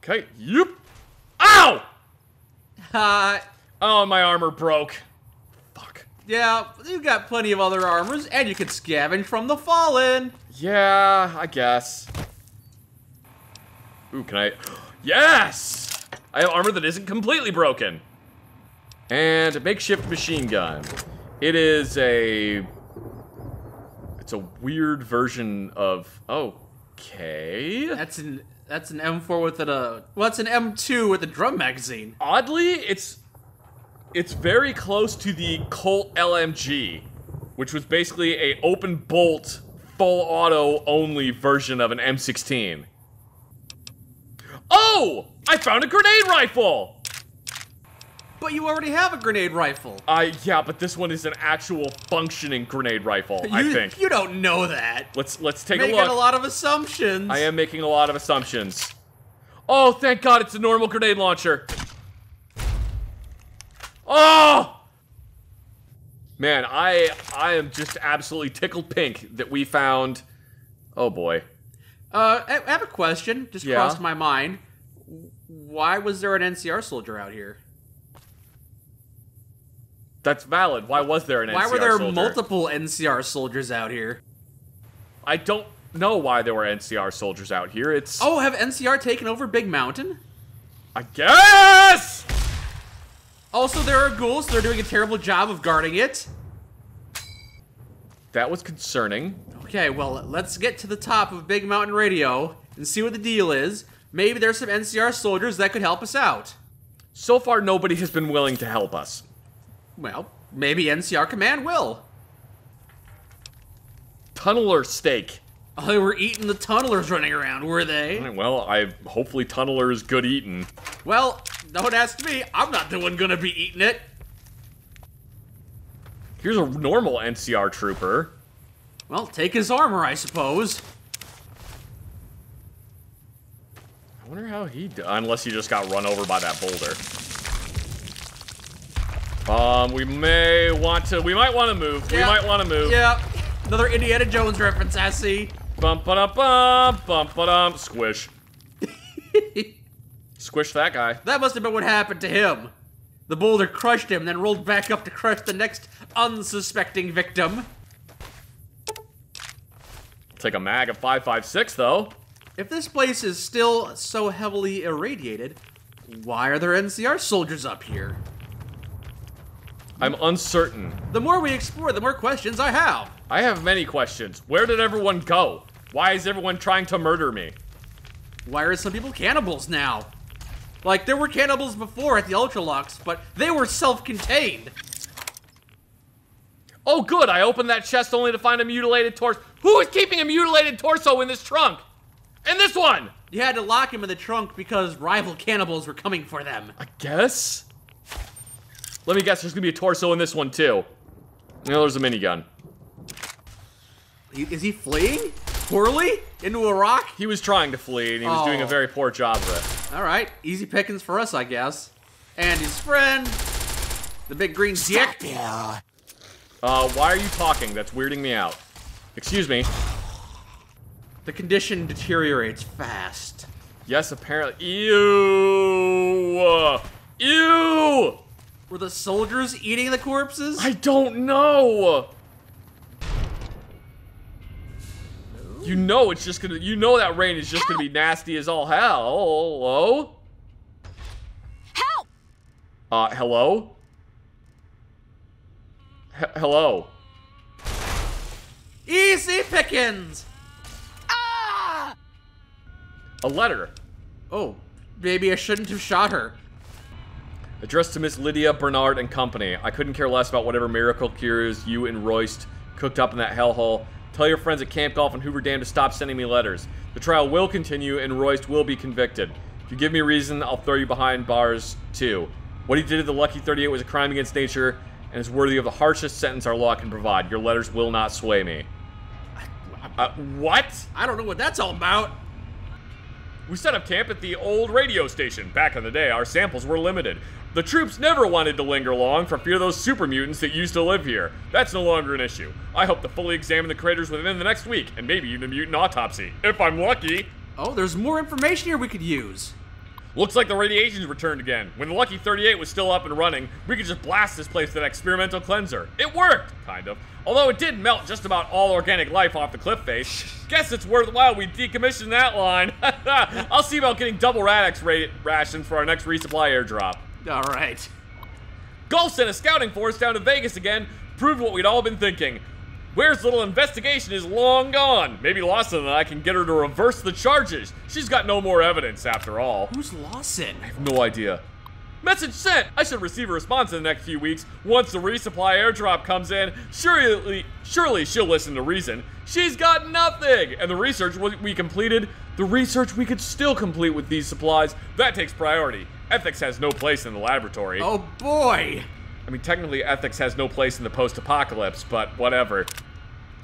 Okay, yep. Ow! Uh, Oh, my armor broke. Fuck. yeah, you've got plenty of other armors, and you can scavenge from the fallen. Yeah, I guess. Ooh, can I... Yes! I have armor that isn't completely broken. And a makeshift machine gun. It is a... It's a weird version of... Okay. That's an M4 with a... Well, it's an M2 with a drum magazine. Oddly, it's very close to the Colt LMG, which was basically a open bolt, full auto only version of an M16. Oh! I found a grenade rifle! But you already have a grenade rifle. Yeah, but this one is an actual functioning grenade rifle, I think. You don't know that. Let's take a Making look. a lot of assumptions. I am making a lot of assumptions. Oh, thank God it's a normal grenade launcher. Oh! Man, I am just absolutely tickled pink that we found... Oh, boy. I have a question. Just Yeah? crossed my mind. Why was there an NCR soldier out here? That's valid. Why was there an NCR Why were there soldier? multiple NCR soldiers out here? I don't know why there were NCR soldiers out here. It's... Oh, have NCR taken over Big Mountain? I guess! Also, there are ghouls. They're doing a terrible job of guarding it. That was concerning. Okay, well, let's get to the top of Big Mountain Radio and see what the deal is. Maybe there's some NCR soldiers that could help us out. So far, nobody has been willing to help us. Well, maybe NCR Command will. Tunneler steak. Oh, they were eating the tunnelers running around, were they? Well, hopefully Tunneler is good eating. Well, don't ask me. I'm not the one gonna be eating it. Here's a normal NCR trooper. Well, take his armor, I suppose. I wonder how he unless he just got run over by that boulder. We might want to move. Yeah. We might want to move. Yeah, another Indiana Jones reference, I see. Bum-ba-dum-bum, squish. Squish that guy. That must have been what happened to him. The boulder crushed him, then rolled back up to crush the next unsuspecting victim. Take a mag of 5.56 though. If this place is still so heavily irradiated, why are there NCR soldiers up here? I'm uncertain. The more we explore, the more questions I have. I have many questions. Where did everyone go? Why is everyone trying to murder me? Why are some people cannibals now? Like, there were cannibals before at the Ultralux, but they were self-contained. Oh good, I opened that chest only to find a mutilated torso. Who is keeping a mutilated torso in this trunk? And this one! You had to lock him in the trunk because rival cannibals were coming for them. I guess? Let me guess, there's gonna be a torso in this one too. No, there's a minigun. Is he fleeing? Poorly? Into a rock? He was trying to flee, and he was doing a very poor job of it. Alright, easy pickings for us, I guess. And his friend, the big green dick. Why are you talking? That's weirding me out. Excuse me. The condition deteriorates fast. Yes, apparently. Ew! Ew! Were the soldiers eating the corpses? I don't know! You know it's just gonna, you know that rain is just gonna be nasty as all hell. Hello? Help! Hello? Hello? Easy pickings! Ah! A letter. Oh, maybe I shouldn't have shot her. Addressed to Miss Lydia Bernard and Company. I couldn't care less about whatever miracle cures you and Royst cooked up in that hellhole. Tell your friends at Camp Golf and Hoover Dam to stop sending me letters. The trial will continue and Royst will be convicted. If you give me a reason, I'll throw you behind bars too. What he did to the Lucky 38 was a crime against nature and is worthy of the harshest sentence our law can provide. Your letters will not sway me. What? I don't know what that's all about. We set up camp at the old radio station. Back in the day, our samples were limited. The troops never wanted to linger long for fear of those super mutants that used to live here. That's no longer an issue. I hope to fully examine the craters within the next week, and maybe even a mutant autopsy, if I'm lucky. Oh, there's more information here we could use. Looks like the radiation's returned again. When the Lucky 38 was still up and running, we could just blast this place with an experimental cleanser. It worked, kind of. Although it did melt just about all organic life off the cliff face. Guess it's worthwhile we decommission that line. I'll see about getting double Radix rations for our next resupply airdrop. All right. Golf sent a scouting force down to Vegas again, proved what we'd all been thinking. Ware's little investigation is long gone. Maybe Lawson and I can get her to reverse the charges. She's got no more evidence after all. Who's Lawson? I have no idea. Message sent! I should receive a response in the next few weeks. Once the resupply airdrop comes in, surely she'll listen to reason. She's got nothing! And the research we completed, the research we could still complete with these supplies, that takes priority. Ethics has no place in the laboratory. Oh boy! I mean, technically ethics has no place in the post-apocalypse, but whatever.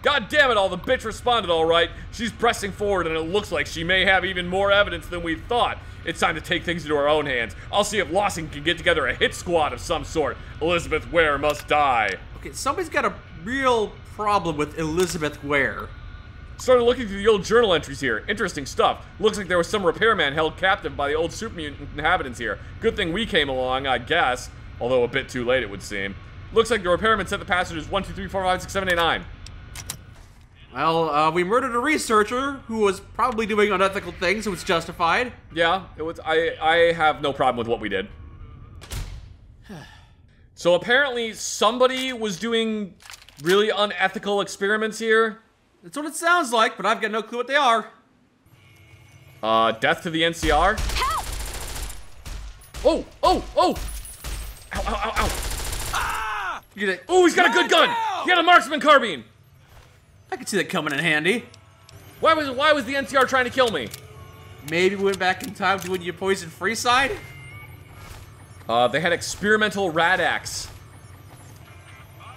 God damn it all, the bitch responded all right. She's pressing forward and it looks like she may have even more evidence than we thought. It's time to take things into our own hands. I'll see if Lawson can get together a hit squad of some sort. Elizabeth Ware must die. Okay, somebody's got a real problem with Elizabeth Ware. Started looking through the old journal entries here. Interesting stuff. Looks like there was some repairman held captive by the old super mutant inhabitants here. Good thing we came along, I guess. Although a bit too late, it would seem. Looks like the repairman sent the passengers 1, 2, 3, 4, 5, 6, 7, 8, 9. Well, we murdered a researcher who was probably doing unethical things, so it's justified. Yeah, it was. I have no problem with what we did. So apparently somebody was doing really unethical experiments here. That's what it sounds like, but I've got no clue what they are. Death to the NCR? Help! Oh! Ow, ow, ow. Ah! Oh, he's got a good gun! He had a marksman carbine! I could see that coming in handy. Why was the NCR trying to kill me? Maybe we went back in time to when you poisoned Freeside? They had experimental Radax.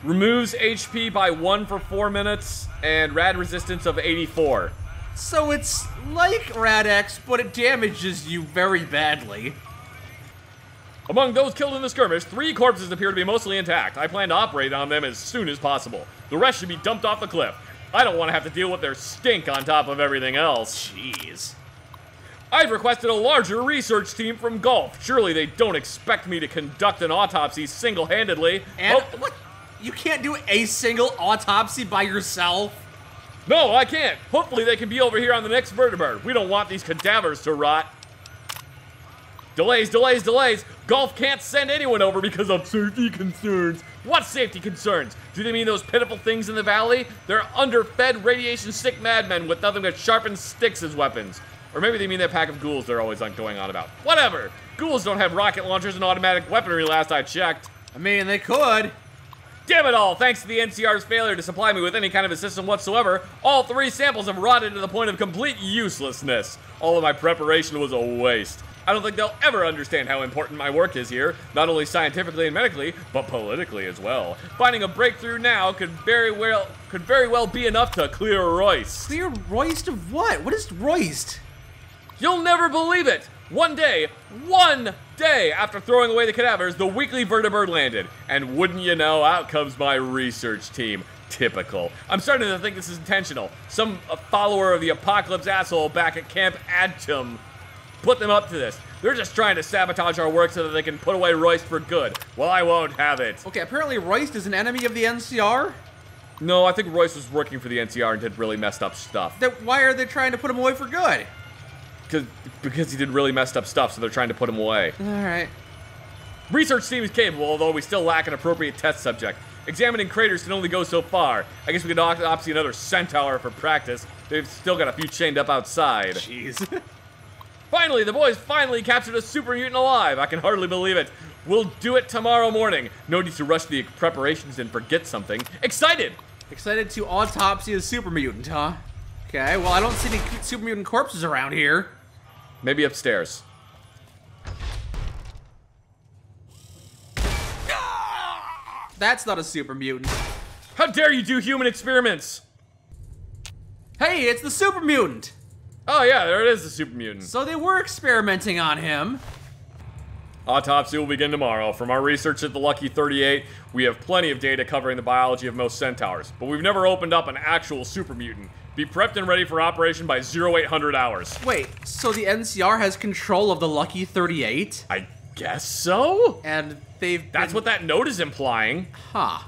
Removes HP by 1 for 4 minutes, and rad resistance of 84. So it's like Radax, but it damages you very badly. Among those killed in the skirmish, 3 corpses appear to be mostly intact. I plan to operate on them as soon as possible. The rest should be dumped off the cliff. I don't want to have to deal with their stink on top of everything else. Jeez. I've requested a larger research team from Gulf. Surely they don't expect me to conduct an autopsy single-handedly. And what? You can't do a single autopsy by yourself? No, I can't. Hopefully they can be over here on the next vertebrate. We don't want these cadavers to rot. Delays, delays, delays. Gulf can't send anyone over because of safety concerns. What safety concerns? Do they mean those pitiful things in the valley? They're underfed, radiation-sick madmen with nothing but sharpened sticks as weapons. Or maybe they mean that pack of ghouls they're always going on about. Whatever. Ghouls don't have rocket launchers and automatic weaponry last I checked. I mean, they could. Damn it all! Thanks to the NCR's failure to supply me with any kind of assistance whatsoever, all 3 samples have rotted to the point of complete uselessness. All of my preparation was a waste. I don't think they'll ever understand how important my work is here, not only scientifically and medically, but politically as well. Finding a breakthrough now could very well be enough to clear Royce. Clear Royce of what? What is Royce? You'll never believe it! One day after throwing away the cadavers, the weekly vertibird landed. And wouldn't you know, out comes my research team. Typical. I'm starting to think this is intentional. Some follower of the Apocalypse asshole back at Camp Adtum put them up to this. They're just trying to sabotage our work so that they can put away Royce for good. Well, I won't have it. Okay, apparently Royce is an enemy of the NCR? No, I think Royce was working for the NCR and did really messed up stuff. Then why are they trying to put him away for good? Because he did really messed up stuff, so they're trying to put him away. Alright. Research team is capable, although we still lack an appropriate test subject. Examining craters can only go so far. I guess we could autopsy another centaur for practice. They've still got a few chained up outside. Jeez. Finally, the boys finally captured a super mutant alive. I can hardly believe it. We'll do it tomorrow morning. No need to rush the preparations and forget something. Excited! Excited to autopsy a super mutant, huh? Okay, well, I don't see any super mutant corpses around here. Maybe upstairs. That's not a super mutant. How dare you do human experiments? Hey, it's the super mutant! Oh yeah, there it is, the super mutant. So they were experimenting on him. Autopsy will begin tomorrow. From our research at the Lucky 38, we have plenty of data covering the biology of most centaurs, but we've never opened up an actual super mutant. Be prepped and ready for operation by 0800 hours. Wait, so the NCR has control of the Lucky 38? I guess so? And That's what that note is implying. Huh.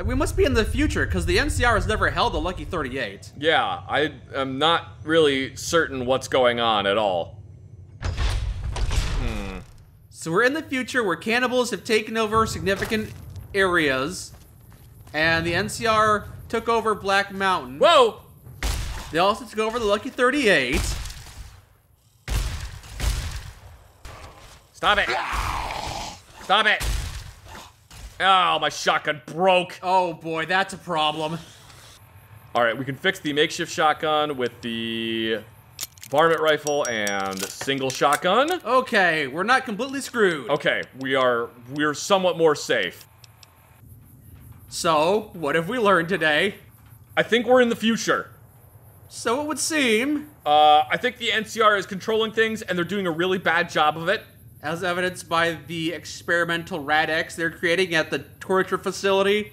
We must be in the future, because the NCR has never held the Lucky 38. Yeah, I am not really certain what's going on at all. So we're in the future where cannibals have taken over significant areas, and the NCR took over Black Mountain. Whoa! They also took over the Lucky 38. Stop it! Stop it! Oh, my shotgun broke. Oh boy, that's a problem. Alright, we can fix the makeshift shotgun with the varmint rifle and single shotgun. Okay, we're not completely screwed. Okay, we're somewhat more safe. So, what have we learned today? I think we're in the future. So it would seem, I think the NCR is controlling things and they're doing a really bad job of it. as evidenced by the experimental Rad-X they're creating at the torture facility.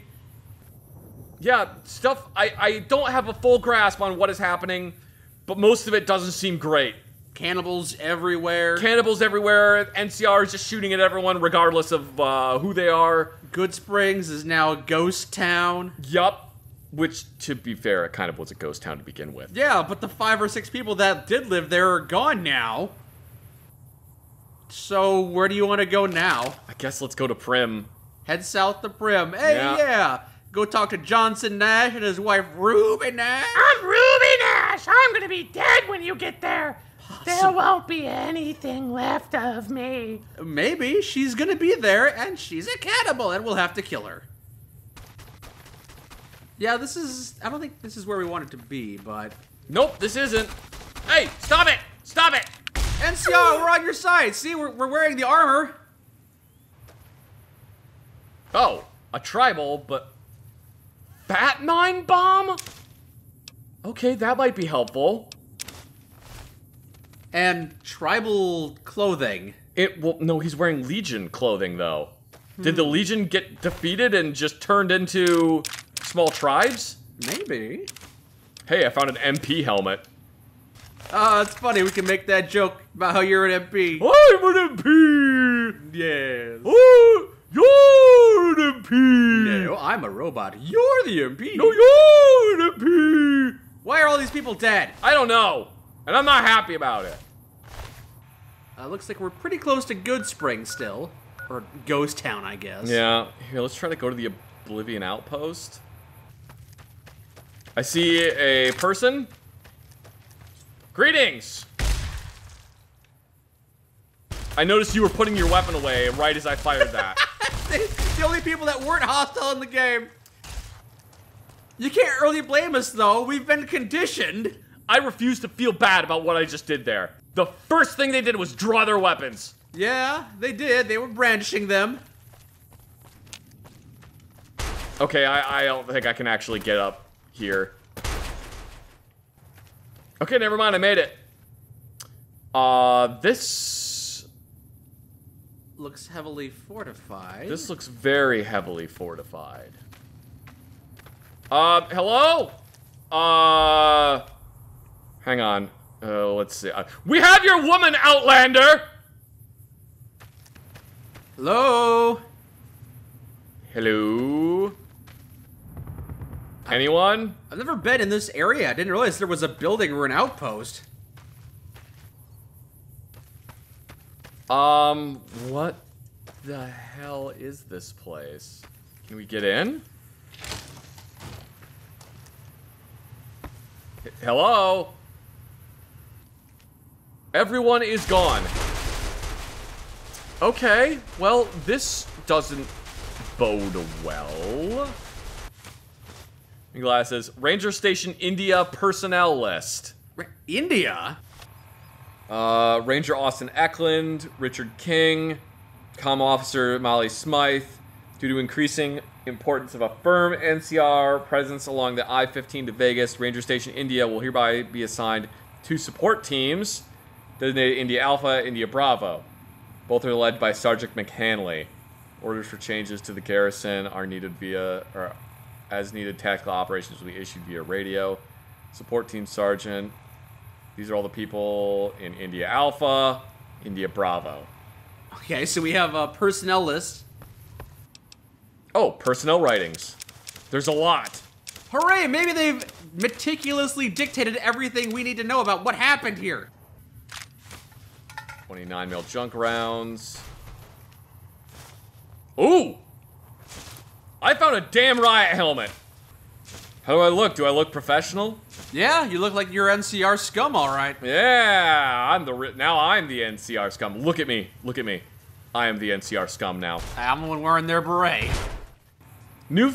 Yeah, stuff, I don't have a full grasp on what is happening, but most of it doesn't seem great. Cannibals everywhere. Cannibals everywhere, NCR is just shooting at everyone regardless of who they are. Good Springs is now a ghost town. Yup. Which, to be fair, it kind of was a ghost town to begin with. Yeah, but the 5 or 6 people that did live there are gone now. So, where do you want to go now? I guess let's go to Prim. Head south to Prim. Hey, Yeah. yeah. Go talk to Johnson Nash and his wife Ruby Nash. I'm Ruby Nash. I'm gonna be dead when you get there. There won't be anything left of me. Maybe she's gonna be there and she's a cannibal and we'll have to kill her. Yeah, this is... I don't think this is where we want it to be, but... Nope, this isn't. Hey, stop it! Stop it! NCR, we're on your side. See, we're wearing the armor. Oh, a tribal, but... Fat mine bomb? Okay, that might be helpful. And tribal clothing. Well, no, he's wearing Legion clothing, though. Did the Legion get defeated and just turned into small tribes? Maybe. Hey, I found an MP helmet. It's funny. We can make that joke about how you're an MP. I'm an MP! Yes. Oh, you're an MP! No, I'm a robot. You're the MP. No, you're an MP! Why are all these people dead? I don't know, and I'm not happy about it. Looks like we're pretty close to Good Spring still. Or Ghost Town, I guess. Yeah, here, let's try to go to the Oblivion Outpost. I see a person. Greetings! I noticed you were putting your weapon away right as I fired that. The only people that weren't hostile in the game. You can't really blame us, though. We've been conditioned. I refuse to feel bad about what I just did there. The first thing they did was draw their weapons. Yeah, they did. They were brandishing them. Okay, I don't think I can actually get up here. Okay, never mind, I made it. This Looks heavily fortified. This looks very heavily fortified. Hello? Hang on. Let's see. We have your woman, Outlander! Hello? Hello? Anyone? I've never been in this area. I didn't realize there was a building or an outpost. What the hell is this place? Can we get in? Hello? Everyone is gone. Okay, well, this doesn't bode well. Glass says, Ranger Station India personnel list. India? Ranger Austin Eklund, Richard King, Comm Officer Molly Smythe. Due to increasing importance of a firm NCR presence along the I-15 to Vegas, Ranger Station India will hereby be assigned 2 support teams, designated India Alpha, India Bravo. Both are led by Sergeant McHanley. Orders for changes to the garrison are needed via... As needed, tactical operations will be issued via radio. Support team sergeant. These are all the people in India Alpha, India Bravo. Okay, so we have a personnel list. Oh, personnel writings. There's a lot. Hooray! Maybe they've meticulously dictated everything we need to know about what happened here. 29 mil junk rounds. Ooh! I found a damn riot helmet. How do I look? Do I look professional? Yeah, you look like you're NCR scum, all right. Yeah, now I'm the NCR scum. Look at me. Look at me. I am the NCR scum now. I'm the one wearing their beret. New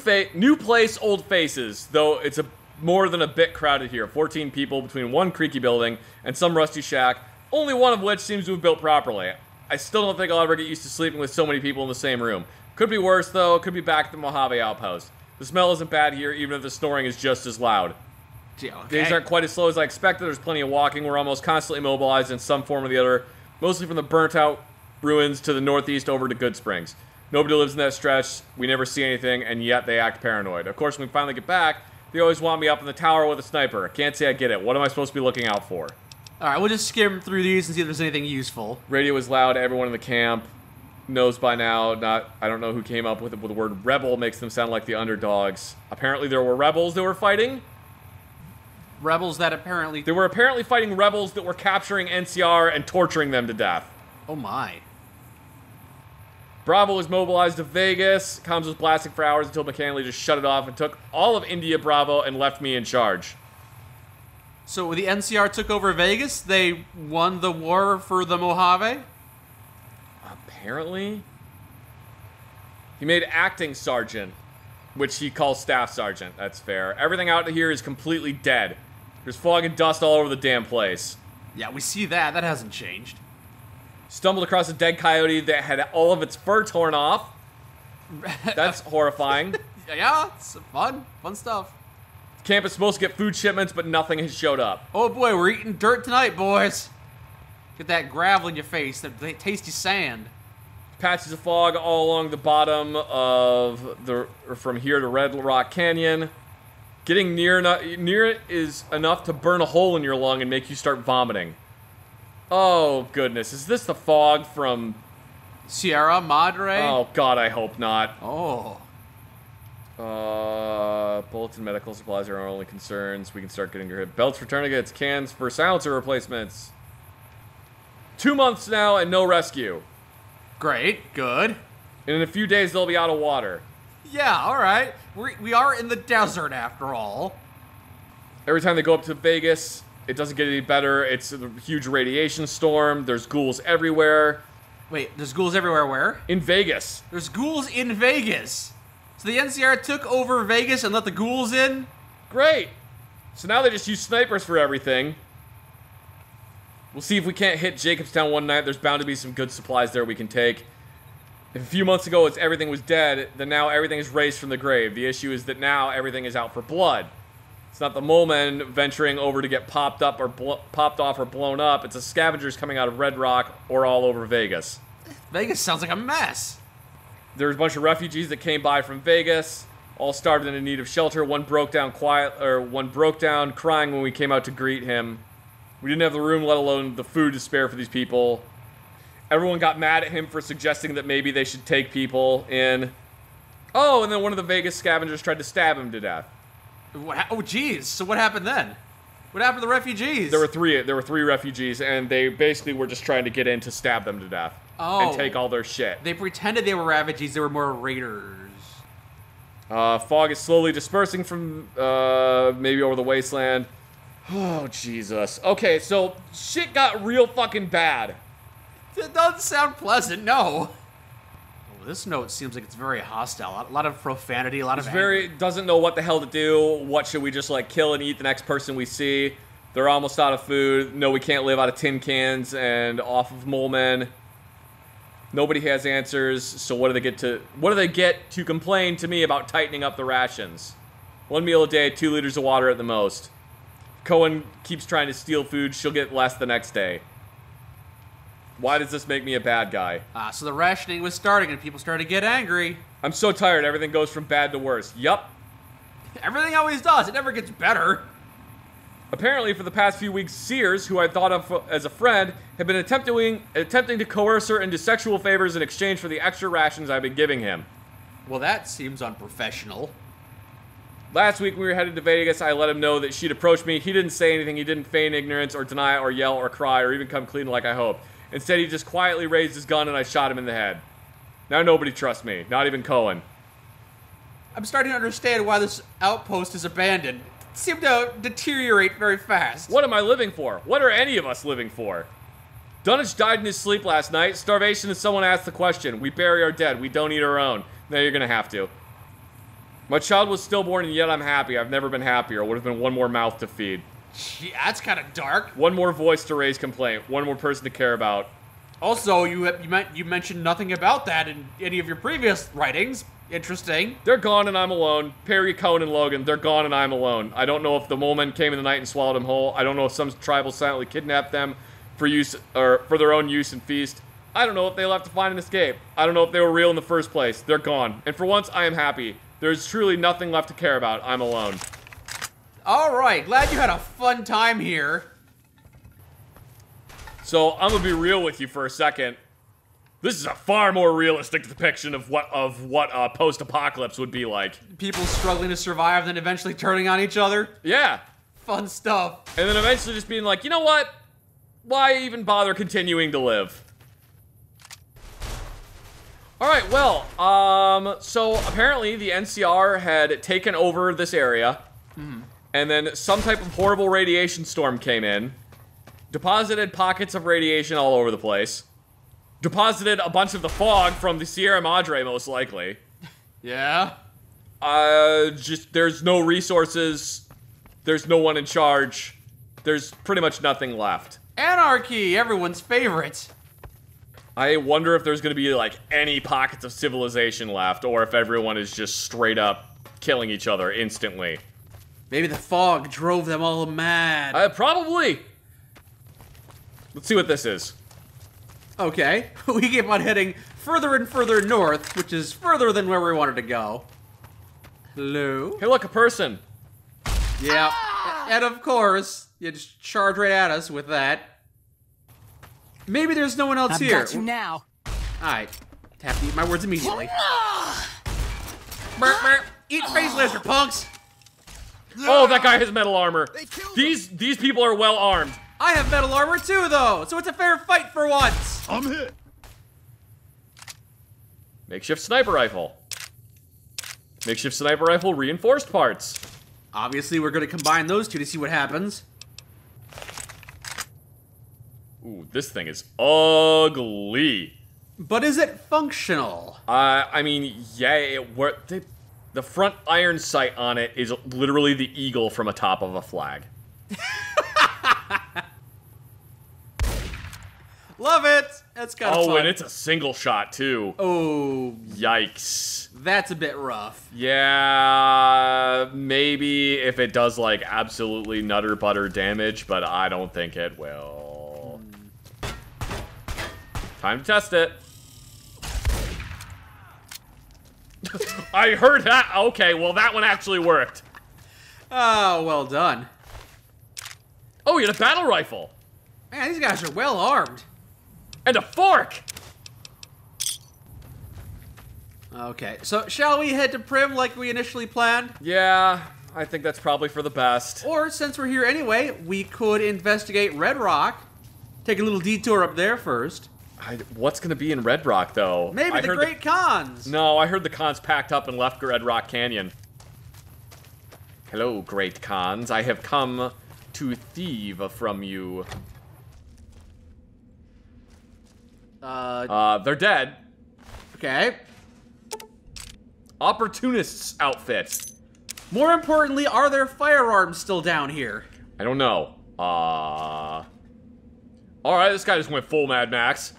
place, old faces. Though it's more than a bit crowded here. 14 people between one creaky building and some rusty shack, only one of which seems to have built properly. I still don't think I'll ever get used to sleeping with so many people in the same room. Could be worse, though. Could be back at the Mojave Outpost. The smell isn't bad here, even if the snoring is just as loud. Okay. Days aren't quite as slow as I expected. There's plenty of walking. We're almost constantly mobilized in some form or the other, mostly from the burnt-out ruins to the northeast over to Good Springs. Nobody lives in that stretch. We never see anything, and yet they act paranoid. Of course, when we finally get back, they always want me up in the tower with a sniper. Can't say I get it. What am I supposed to be looking out for? All right, we'll just skim through these and see if there's anything useful. Radio is loud. Everyone in the camp knows by now. I don't know who came up with it, but the word rebel makes them sound like the underdogs. Apparently there were rebels that were fighting. Rebels that apparently... They were apparently fighting rebels that were capturing NCR and torturing them to death. Oh my. Bravo was mobilized to Vegas. Comms was blasting for hours until McKinley just shut it off and took all of India Bravo and left me in charge. So when the NCR took over Vegas, they won the war for the Mojave? Apparently. He made acting sergeant, which he calls staff sergeant. That's fair. Everything out here is completely dead. There's fog and dust all over the damn place. Yeah, we see that. That hasn't changed. Stumbled across a dead coyote that had all of its fur torn off. That's horrifying. Yeah, it's fun stuff. Camp is supposed to get food shipments, but nothing has showed up. Oh boy, we're eating dirt tonight, boys. Get that gravel in your face, that tasty sand. Patches of fog all along the bottom of from here to Red Rock Canyon. Getting near it is enough to burn a hole in your lung and make you start vomiting. Oh goodness, is this the fog from Sierra Madre? Oh god, I hope not. Oh. Bullets and medical supplies are our only concerns. We can start getting your hit. Belts for tourniquets, cans for silencer replacements. 2 months now and no rescue. Great, good. And in a few days they'll be out of water. Yeah, all right. We are in the desert after all. Every time they go up to Vegas, it doesn't get any better. It's a huge radiation storm. There's ghouls everywhere. Wait, there's ghouls everywhere where? In Vegas. There's ghouls in Vegas. So the NCR took over Vegas and let the ghouls in? Great. So now they just use snipers for everything. We'll see if we can't hit Jacobstown one night. There's bound to be some good supplies there we can take. If a few months ago everything was dead, then now everything is raised from the grave. The issue is that now everything is out for blood. It's not the mole men venturing over to get popped off or blown up. It's the scavengers coming out of Red Rock or all over Vegas. Vegas sounds like a mess. There's a bunch of refugees that came by from Vegas, all starved and in need of shelter. One broke down crying when we came out to greet him. We didn't have the room, let alone the food to spare for these people. Everyone got mad at him for suggesting that maybe they should take people in. Oh, and then one of the Vegas scavengers tried to stab him to death. Oh, geez. So what happened then? What happened to the refugees? There were three refugees, and they basically were just trying to get in to stab them to death. Oh. And take all their shit. They pretended they were refugees. They were more raiders. Fog is slowly dispersing from maybe over the wasteland. Oh, Jesus. Okay, so shit got real fucking bad. That doesn't sound pleasant, no. Oh, this note seems like it's very hostile. A lot of profanity, a lot of anger. Doesn't know what the hell to do. What should we just, like, kill and eat the next person we see? They're almost out of food. No, we can't live out of tin cans and off of mole men. Nobody has answers, so what do they get to complain to me about tightening up the rations? 1 meal a day, 2 liters of water at the most. Cohen keeps trying to steal food, she'll get less the next day. Why does this make me a bad guy? So the rationing was starting and people started to get angry. I'm so tired, everything goes from bad to worse. Yup. Everything always does. It never gets better. Apparently, for the past few weeks, Sears, who I thought of as a friend, had been attempting to coerce her into sexual favors in exchange for the extra rations I've been giving him. Well, that seems unprofessional. Last week, when we were headed to Vegas, I let him know that she'd approached me. He didn't say anything. He didn't feign ignorance or deny or yell or cry or even come clean like I hoped. Instead, he just quietly raised his gun and I shot him in the head. Now nobody trusts me, not even Cohen. I'm starting to understand why this outpost is abandoned. It seemed to deteriorate very fast. What am I living for? What are any of us living for? Dunnage died in his sleep last night. Starvation is someone asked the question. We bury our dead. We don't eat our own. Now you're gonna have to. My child was stillborn and yet I'm happy. I've never been happier. It would have been one more mouth to feed. Gee, that's kind of dark. One more voice to raise complaint. One more person to care about. Also, you mentioned nothing about that in any of your previous writings. Interesting. They're gone and I'm alone. Perry, Cohen, and Logan, they're gone and I'm alone. I don't know if the mole men came in the night and swallowed them whole. I don't know if some tribal silently kidnapped them for use or for their own use and feast. I don't know if they left to find an escape. I don't know if they were real in the first place. They're gone. And for once, I am happy. There's truly nothing left to care about. I'm alone. All right, glad you had a fun time here. So I'm gonna be real with you for a second. This is a far more realistic depiction of what post-apocalypse would be like. People struggling to survive, then eventually turning on each other. Yeah. Fun stuff. And then eventually just being like, you know what? Why even bother continuing to live? Alright, well, so apparently the NCR had taken over this area, and then some type of horrible radiation storm came in, deposited pockets of radiation all over the place, deposited a bunch of the fog from the Sierra Madre, most likely. Yeah? There's no resources, there's no one in charge, there's pretty much nothing left. Anarchy, everyone's favorite. I wonder if there's gonna be, like, any pockets of civilization left, or if everyone is just straight up killing each other instantly. Maybe the fog drove them all mad. Probably! Let's see what this is. Okay, we keep on heading further and further north, which is further than where we wanted to go. Hello? Hey, look, a person! Yeah, and of course, you just charge right at us with that. Maybe there's no one else here. I've got you now. Alright, have to eat my words immediately. Burp, burp. Eat face lizard, punks! Oh, that guy has metal armor. These people are well armed. I have metal armor too, though, so it's a fair fight for once. I'm hit. Makeshift sniper rifle. Makeshift sniper rifle reinforced parts. Obviously, we're going to combine those two to see what happens. Ooh, this thing is ugly. But is it functional? I mean, yeah, the front iron sight on it is literally the eagle from atop of a flag. Love it! That's kind of fun. Oh, and it's a single shot, too. Oh. Yikes. That's a bit rough. Yeah, maybe if it does, like, absolutely nutter butter damage, but I don't think it will. Time to test it. I heard that. Okay, well, that one actually worked. Oh, well done. Oh, you had a battle rifle. Man, these guys are well armed. And a fork. Okay, so shall we head to Prim like we initially planned? Yeah, I think that's probably for the best. Or, since we're here anyway, we could investigate Red Rock. Take a little detour up there first. What's going to be in Red Rock, though? Maybe the Great Khans. No, I heard the Khans packed up and left Red Rock Canyon. Hello, Great Khans. I have come to thieve from you. They're dead. Okay. Opportunist's outfit. More importantly, are there firearms still down here? I don't know. Alright, this guy just went full Mad Max.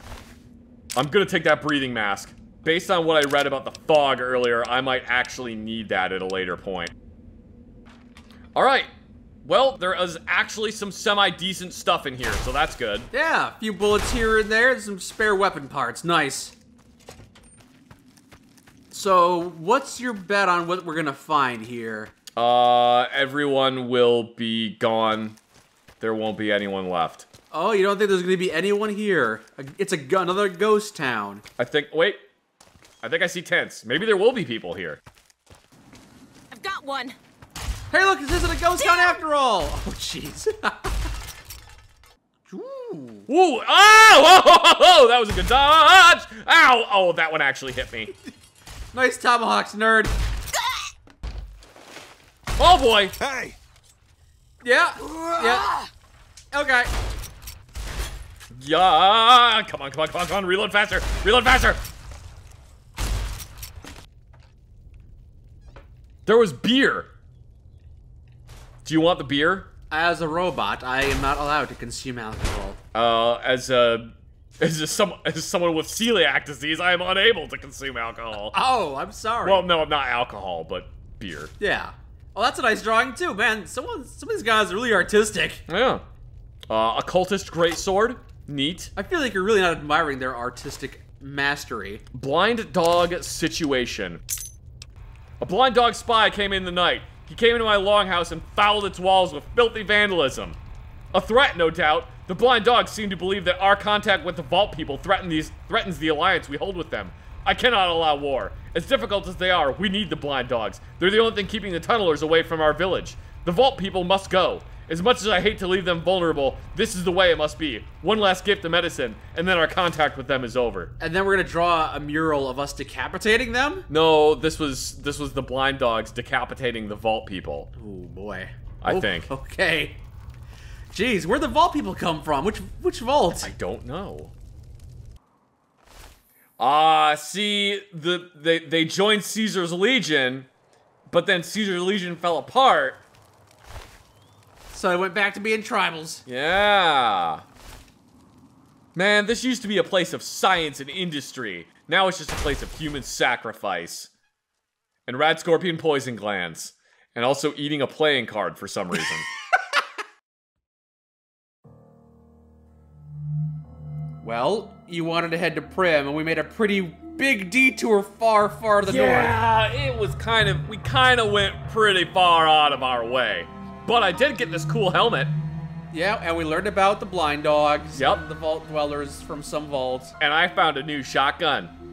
I'm gonna take that breathing mask. Based on what I read about the fog earlier, I might actually need that at a later point. Alright. Well, there is actually some semi-decent stuff in here, so that's good. Yeah, a few bullets here and there, and some spare weapon parts. Nice. So, what's your bet on what we're gonna find here? Everyone will be gone. There won't be anyone left. Oh, you don't think there's gonna be anyone here? It's another ghost town. Wait. I think I see tents. Maybe there will be people here. I've got one. Hey, look, this isn't a ghost town after all. Oh, jeez. Ooh! Oh! That was a good dodge! Ow! Oh, that one actually hit me. Nice tomahawks, nerd. Oh boy! Hey! Yeah. Yeah. Okay. Yeah! Come on! Reload faster! Reload faster! There was beer. Do you want the beer? As a robot, I am not allowed to consume alcohol. As someone with celiac disease, I am unable to consume alcohol. Oh, I'm sorry. Well, no, not alcohol, but beer. Yeah. Oh, that's a nice drawing too, man. Some of these guys are really artistic. Yeah. Occultist greatsword. Neat. I feel like you're really not admiring their artistic mastery. Blind dog situation. A blind dog spy came in the night. He came into my longhouse and fouled its walls with filthy vandalism. A threat, no doubt. The blind dogs seem to believe that our contact with the Vault people threatens the alliance we hold with them. I cannot allow war. As difficult as they are, we need the blind dogs. They're the only thing keeping the tunnelers away from our village. The Vault people must go. As much as I hate to leave them vulnerable, this is the way it must be. One last gift of medicine, and then our contact with them is over. And then we're gonna draw a mural of us decapitating them? No, this was the blind dogs decapitating the Vault people. Oh boy. I think. Okay. Jeez, where'd the Vault people come from? Which Vault? I don't know. See, they joined Caesar's Legion, but then Caesar's Legion fell apart. So I went back to being tribals. Yeah. Man, this used to be a place of science and industry. Now it's just a place of human sacrifice. And rad scorpion poison glands. And also eating a playing card for some reason. Well, you wanted to head to Prim, and we made a pretty big detour far to the north. Yeah, it was we kind of went pretty far out of our way. But I did get this cool helmet. Yeah, and we learned about the blind dogs. Yep. And the Vault dwellers from some vaults. And I found a new shotgun.